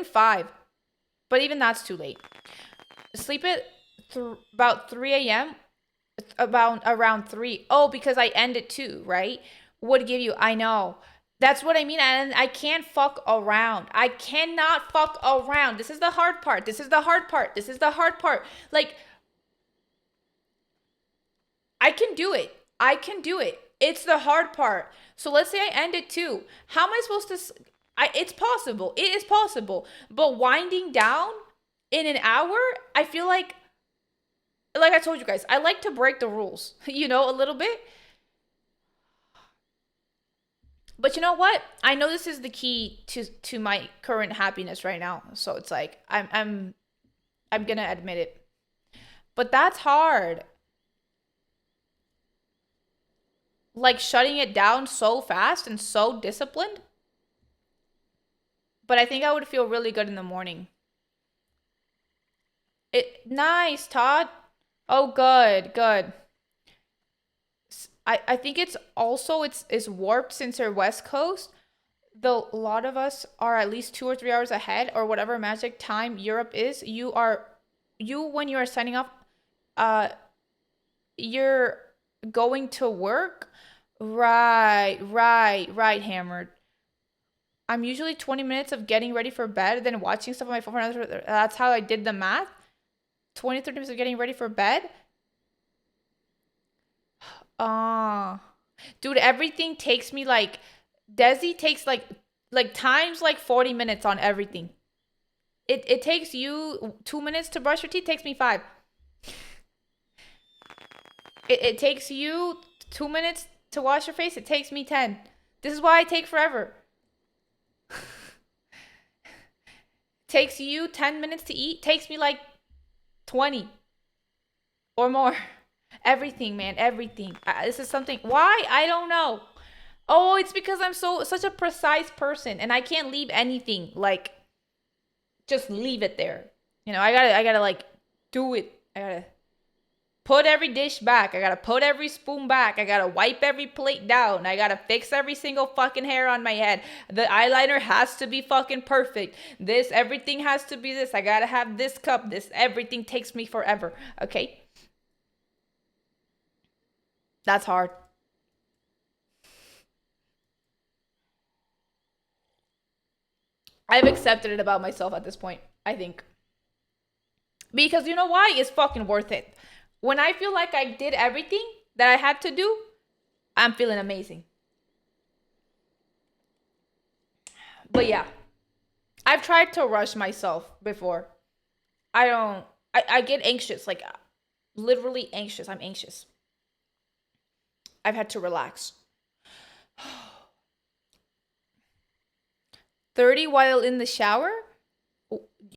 even 5. But even that's too late. Sleep at about 3 a.m. About around 3. Oh, because I end at 2, right? Would give you, I know. That's what I mean. And I can't fuck around. I cannot fuck around. This is the hard part. This is the hard part. This is the hard part. Like, I can do it. I can do it. It's the hard part. So let's say I end at 2. How am I supposed to? It's possible. It is possible. But winding down in an hour, I feel like I told you guys, I like to break the rules, a little bit. But you know what? I know this is the key to my current happiness right now. So it's like I'm gonna admit it. But that's hard. Like shutting it down so fast and so disciplined. But I think I would feel really good in the morning. It nice, Todd. Oh, good, good. I think it's also it's warped since they're West Coast. Though a lot of us are at least 2 or 3 hours ahead, or whatever magic time Europe is. You when you are signing up, uh, you're going to work. Right, right, right, hammered. I'm usually 20 minutes of getting ready for bed, then watching stuff on my phone. That's how I did the math. 20, 30 minutes of getting ready for bed. Ah, dude, everything takes me like Desi takes like times like 40 minutes on everything. It takes you 2 minutes to brush your teeth, takes me 5. It takes you 2 minutes to wash your face, it takes me 10. This is why I take forever. Takes you 10 minutes to eat, takes me like 20 or more. Everything, man, everything. This is something. Why? I don't know. Oh, it's because I'm such a precise person and I can't leave anything like just leave it there. I gotta like do it. I gotta put every dish back. I gotta put every spoon back. I gotta wipe every plate down. I gotta fix every single fucking hair on my head. The eyeliner has to be fucking perfect. Everything has to be this. I gotta have this cup. Everything takes me forever. Okay? That's hard. I've accepted it about myself at this point, I think. Because you know why? It's fucking worth it. When I feel like I did everything that I had to do, I'm feeling amazing. But yeah, I've tried to rush myself before. I don't, I get anxious, like literally anxious. I'm anxious. I've had to relax. 30 while in the shower?